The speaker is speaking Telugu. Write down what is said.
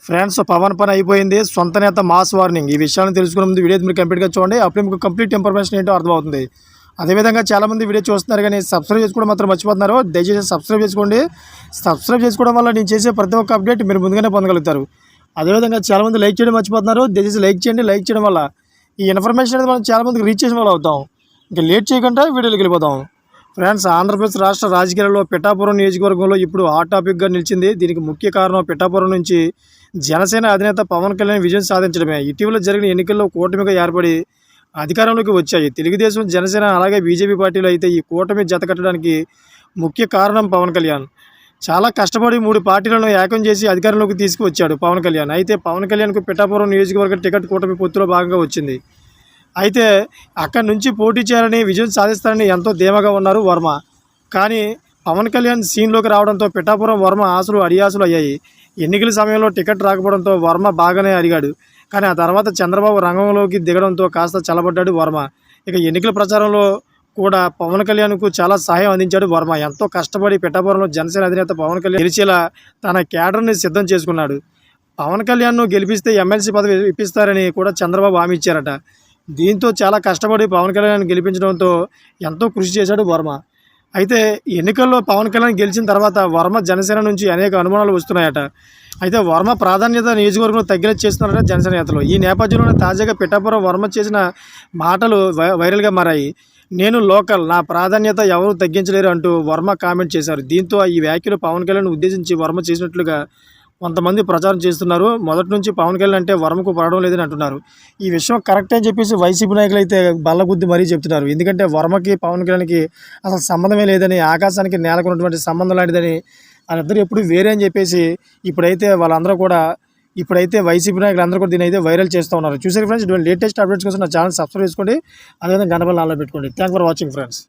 ఫ్రెండ్స్, పవన్ పని అయిపోయింది. సొంత నేత మాస్ వార్నింగ్. ఈ విషయాన్ని తెలుసుకునే ముందు వీడియో మీరు కంప్లీట్గా చూడండి. అప్పుడు మీకు కంప్లీట్ ఇన్ఫర్మేషన్ ఏంటో అర్థమవుతుంది. అదేవిధంగా చాలామంది వీడియో చూస్తున్నారు కానీ సబ్స్క్రైబ్ చేసుకోవడం మాత్రం మర్చిపోతున్నారు. దయచేసి సబ్స్క్రైబ్ చేసుకోండి. సబ్స్క్రైబ్ చేసుకోవడం వల్ల నేను చేసే ప్రతి ఒక్క అప్డేట్ మీరు ముందుగానే పొందగలుగుతారు. అదేవిధంగా చాలామంది లైక్ చేయడం మర్చిపోతున్నారు. దయచేసి లైక్ చేయండి. లైక్ చేయడం వల్ల ఈ ఇన్ఫర్మేషన్ అనేది మనం చాలామందికి రీచ్ చేసిన వాళ్ళు అవుతాం. ఇంకా లేట్ చేయకుండా వీడియోకి వెళ్ళిపోతాం. ఫ్రెండ్స్, ఆంధ్రప్రదేశ్ రాష్ట్ర రాజకీయాలలో పిఠాపురం నియోజకవర్గంలో ఇప్పుడు హాట్ టాపిక్గా నిలిచింది. దీనికి ముఖ్య కారణం పిఠాపురం నుంచి జనసేన అధినేత పవన్ కళ్యాణ్ విజయం సాధించడమే. ఇటీవల జరిగిన ఎన్నికల్లో కూటమిగా ఏర్పడి అధికారంలోకి వచ్చాయి. తెలుగుదేశం, జనసేన అలాగే బీజేపీ పార్టీలు అయితే ఈ కూటమి జతకట్టడానికి ముఖ్య కారణం పవన్ కళ్యాణ్. చాలా కష్టపడి 3 పార్టీలను ఏకం చేసి అధికారంలోకి తీసుకువచ్చాడు పవన్ కళ్యాణ్. అయితే పవన్ కళ్యాణ్కు పిఠాపురం నియోజకవర్గ టికెట్ కూటమి పొత్తులో భాగంగా వచ్చింది. అయితే అక్కడి నుంచి పోటీ చేయాలని, విజయం సాధిస్తారని ఎంతో ధీమాగా ఉన్నారు వర్మ. కానీ పవన్ కళ్యాణ్ సీన్లోకి రావడంతో పిఠాపురం వర్మ ఆశలు అడియాసులు అయ్యాయి. ఎన్నికల సమయంలో టికెట్ రాకపోవడంతో వర్మ బాగానే అడిగాడు. కానీ ఆ తర్వాత చంద్రబాబు రంగంలోకి దిగడంతో కాస్త చల్లబడ్డాడు వర్మ. ఇక ఎన్నికల ప్రచారంలో కూడా పవన్ కళ్యాణ్కు చాలా సహాయం అందించాడు వర్మ. ఎంతో కష్టపడి పిఠాపురంలో జనసేన అధినేత పవన్ కళ్యాణ్ గెలిచేలా తన క్యాడర్ని సిద్ధం చేసుకున్నాడు. పవన్ కళ్యాణ్ను గెలిపిస్తే ఎమ్మెల్సీ పదవి ఇప్పిస్తారని కూడా చంద్రబాబు హామీ ఇచ్చారట. దీంతో చాలా కష్టపడి పవన్ కళ్యాణ్ గెలిపించడంతో ఎంతో కృషి చేశాడు వర్మ. అయితే ఎన్నికల్లో పవన్ కళ్యాణ్ గెలిచిన తర్వాత వర్మ జనసేన నుంచి అనేక అనుమానాలు వస్తున్నాయట. అయితే వర్మ ప్రాధాన్యత నియోజకవర్గంలో తగ్గినట్టు చేస్తున్నారట జనసేన నేతలు. ఈ నేపథ్యంలోనే తాజాగా పిఠాపురం వర్మ చేసిన మాటలు వైరల్గా మారాయి. నేను లోకల్, నా ప్రాధాన్యత ఎవరు తగ్గించలేరు అంటూ వర్మ కామెంట్ చేశారు. దీంతో ఈ వ్యాఖ్యలు పవన్ కళ్యాణ్ ఉద్దేశించి వర్మ చేసినట్లుగా కొంతమంది ప్రచారం చేస్తున్నారు. మొదటి నుంచి పవన్ కళ్యాణ్ అంటే వర్మకు పడడం లేదని అంటున్నారు. ఈ విషయం కరెక్ట్ అని చెప్పేసి వైసీపీ నాయకులు అయితే బల్లగుద్ది మరీ చెప్తున్నారు. ఎందుకంటే వర్మకి పవన్ కళ్యాణ్కి అసలు సంబంధమే లేదని, ఆకాశానికి నేలకు ఉన్నటువంటి సంబంధం లాంటిదని, వాళ్ళిద్దరు ఎప్పుడు వేరే అని చెప్పేసి ఇప్పుడైతే వైసీపీ నాయకులు అందరూ కూడా దీని అయితే వైరల్ చేస్తూ ఉన్నారు. చూసారు ఫ్రెండ్స్, ఇటువంటి లేటెస్ట్ అప్డేట్స్ కోసం నా ఛానల్ సబ్స్క్రైబ్ చేసుకోండి. అదేవిధంగా గంట బెల్ ఆన్లో పెట్టుకోండి. Thank for watching friends.